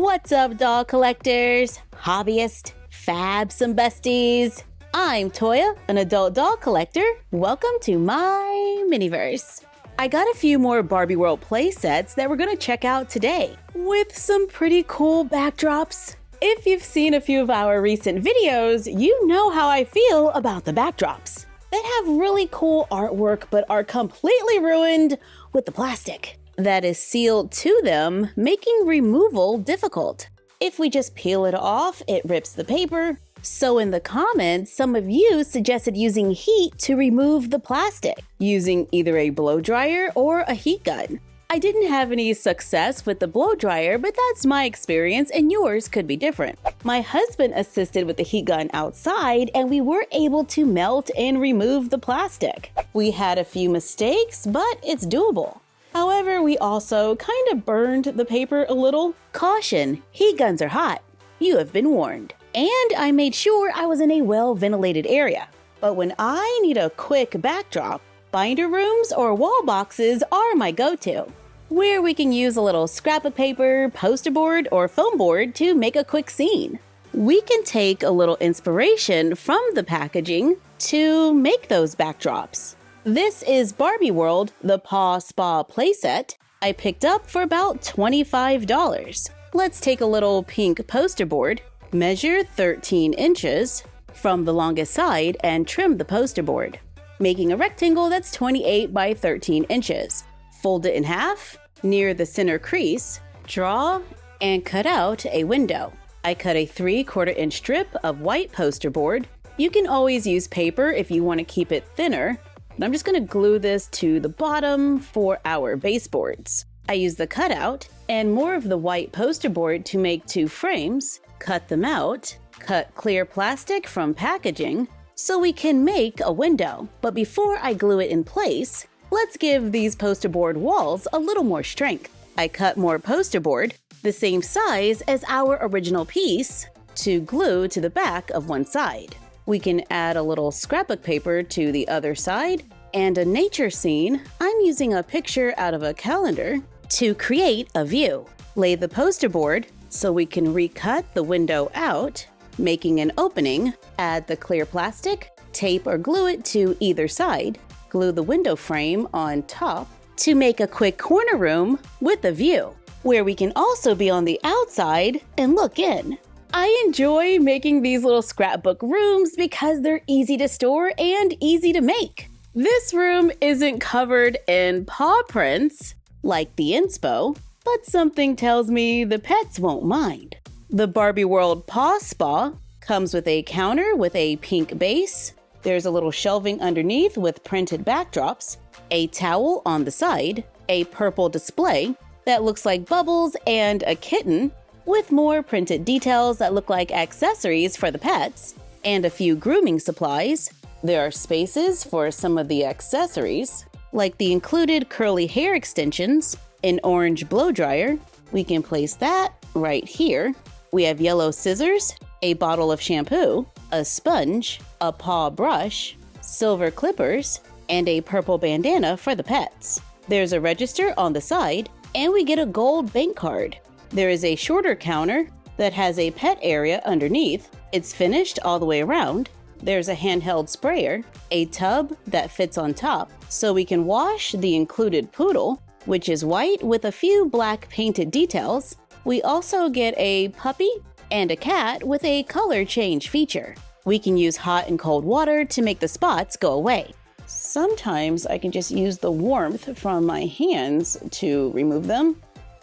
What's up, doll collectors, hobbyists, fabsome besties? I'm Toya, an adult doll collector. Welcome to my miniverse. I got a few more Barbie World playsets that we're gonna check out today, with some pretty cool backdrops. If you've seen a few of our recent videos, you know how I feel about the backdrops. They have really cool artwork but are completely ruined with the plastic that is sealed to them, making removal difficult. If we just peel it off, it rips the paper. So in the comments, some of you suggested using heat to remove the plastic, using either a blow dryer or a heat gun. I didn't have any success with the blow dryer, but that's my experience and yours could be different. My husband assisted with the heat gun outside and we were able to melt and remove the plastic. We had a few mistakes, but it's doable. However, we also kind of burned the paper a little. Caution, heat guns are hot. You have been warned. And I made sure I was in a well-ventilated area. But when I need a quick backdrop, binder rooms or wall boxes are my go-to, where we can use a little scrap of paper, poster board, or foam board to make a quick scene. We can take a little inspiration from the packaging to make those backdrops. This is Barbie World, the Paw Spa playset I picked up for about $25. Let's take a little pink poster board, measure 13 inches from the longest side and trim the poster board, making a rectangle that's 28 by 13 inches. Fold it in half, near the center crease, draw and cut out a window. I cut a 3/4 inch strip of white poster board. You can always use paper if you want to keep it thinner, but I'm just going to glue this to the bottom for our baseboards. I use the cutout and more of the white poster board to make 2 frames, cut them out, cut clear plastic from packaging so we can make a window. But before I glue it in place, let's give these poster board walls a little more strength. I cut more poster board, the same size as our original piece, to glue to the back of one side. We can add a little scrapbook paper to the other side and a nature scene. I'm using a picture out of a calendar to create a view. Lay the poster board so we can recut the window out, making an opening. Add the clear plastic, tape or glue it to either side. Glue the window frame on top to make a quick corner room with a view, where we can also be on the outside and look in. I enjoy making these little scrapbook rooms because they're easy to store and easy to make. This room isn't covered in paw prints like the inspo, but something tells me the pets won't mind. The Barbie World Paw Spa comes with a counter with a pink base. There's a little shelving underneath with printed backdrops, a towel on the side, a purple display that looks like bubbles, and a kitten with more printed details that look like accessories for the pets, and a few grooming supplies. There are spaces for some of the accessories, like the included curly hair extensions, an orange blow dryer. We can place that right here. We have yellow scissors, a bottle of shampoo, a sponge, a paw brush, silver clippers, and a purple bandana for the pets. There's a register on the side, and we get a gold bank card. There is a shorter counter that has a pet area underneath. It's finished all the way around. There's a handheld sprayer, a tub that fits on top, so we can wash the included poodle, which is white with a few black painted details. We also get a puppy and a cat with a color change feature. We can use hot and cold water to make the spots go away. Sometimes I can just use the warmth from my hands to remove them.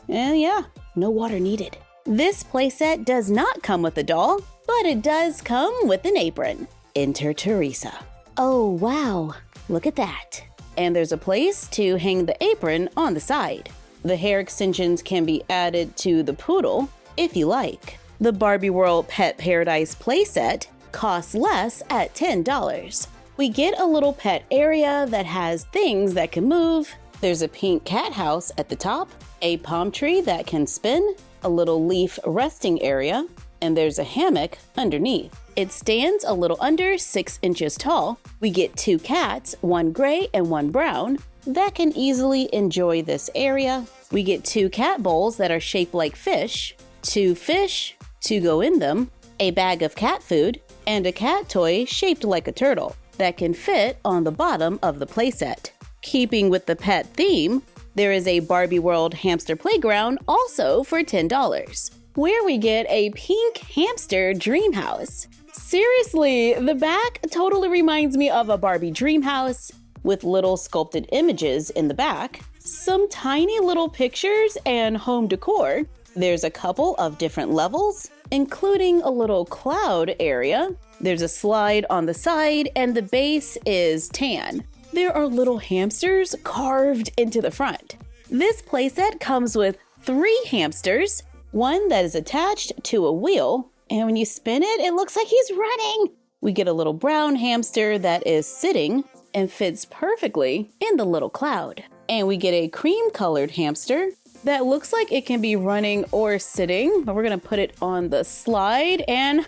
And yeah, no water needed. This playset does not come with a doll, but it does come with an apron. Enter Teresa. Oh wow, look at that. And there's a place to hang the apron on the side. The hair extensions can be added to the poodle if you like. The Barbie World Pet Paradise playset costs less at $10. We get a little pet area that has things that can move. There's a pink cat house at the top, a palm tree that can spin, a little leaf resting area, and there's a hammock underneath. It stands a little under 6 inches tall. We get 2 cats, one gray and one brown, that can easily enjoy this area. We get 2 cat bowls that are shaped like fish, 2 fish to go in them, a bag of cat food, and a cat toy shaped like a turtle that can fit on the bottom of the playset. Keeping with the pet theme, there is a Barbie World Hamster Playground also for $10, where we get a pink hamster dream house. Seriously, the back totally reminds me of a Barbie dream house with little sculpted images in the back, some tiny little pictures and home decor. There's a couple of different levels, including a little cloud area. There's a slide on the side and the base is tan. There are little hamsters carved into the front. This playset comes with 3 hamsters, one that is attached to a wheel, and when you spin it, it looks like he's running. We get a little brown hamster that is sitting and fits perfectly in the little cloud. And we get a cream-colored hamster that looks like it can be running or sitting, but we're gonna put it on the slide and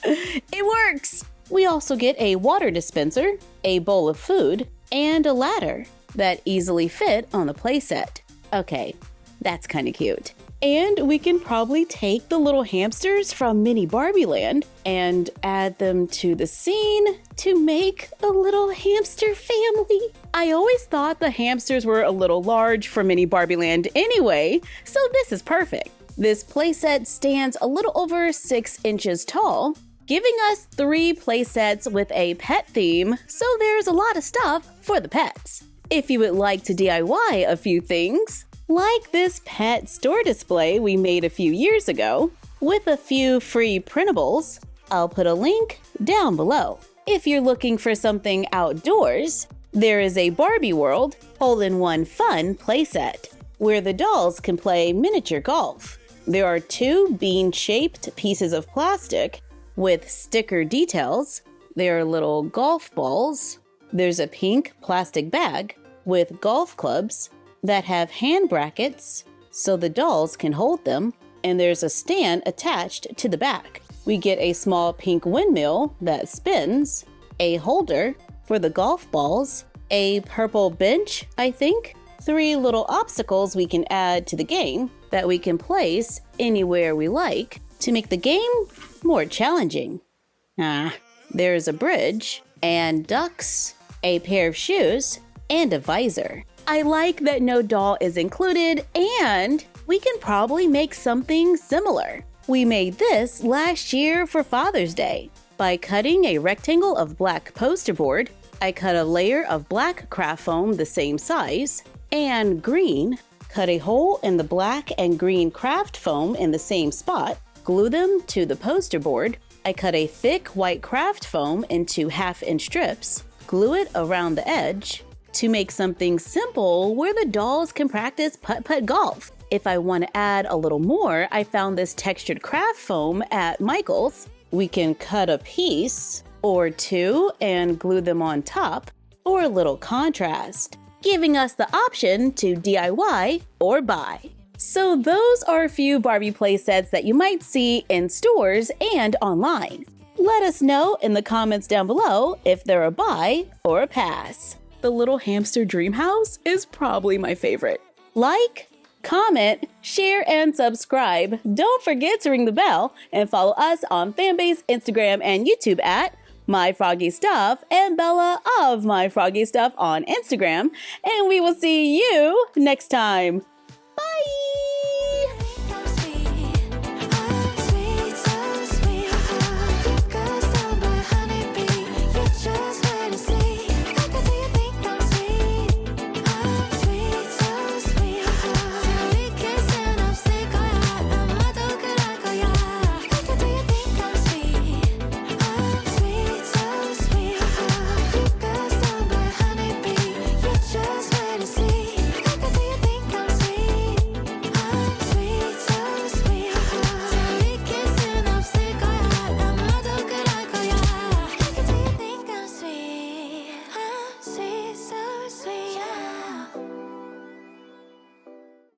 it works! We also get a water dispenser, a bowl of food, and a ladder that easily fit on the playset. Okay, that's kind of cute. And we can probably take the little hamsters from Mini Barbie Land and add them to the scene to make a little hamster family. I always thought the hamsters were a little large for Mini Barbie Land anyway, so this is perfect. This playset stands a little over 6 inches tall, giving us 3 playsets with a pet theme, so there's a lot of stuff for the pets. If you would like to DIY a few things, like this pet store display we made a few years ago, with a few free printables, I'll put a link down below. If you're looking for something outdoors, there is a Barbie World Hole-in-One Fun playset, where the dolls can play miniature golf. There are 2 bean-shaped pieces of plastic with sticker details. There are little golf balls. There's a pink plastic bag with golf clubs that have hand brackets so the dolls can hold them, and there's a stand attached to the back. We get a small pink windmill that spins, a holder for the golf balls, a purple bench, I think, 3 little obstacles we can add to the game that we can place anywhere we like to make the game more challenging. There's a bridge and ducks, a pair of shoes, and a visor. I like that no doll is included, and we can probably make something similar. We made this last year for Father's Day. By cutting a rectangle of black poster board, I cut a layer of black craft foam the same size, and green, cut a hole in the black and green craft foam in the same spot, glue them to the poster board. I cut a thick white craft foam into 1/2-inch strips, glue it around the edge, to make something simple where the dolls can practice putt-putt golf. If I want to add a little more, I found this textured craft foam at Michael's. We can cut a piece or 2 and glue them on top for a little contrast, giving us the option to DIY or buy. So those are a few Barbie playsets that you might see in stores and online. Let us know in the comments down below if they're a buy or a pass. The little hamster dream house is probably my favorite. Like, comment, share, and subscribe. Don't forget to ring the bell and follow us on Fanbase, Instagram, and YouTube at MyFroggyStuff and Bella of MyFroggyStuff on Instagram. And we will see you next time.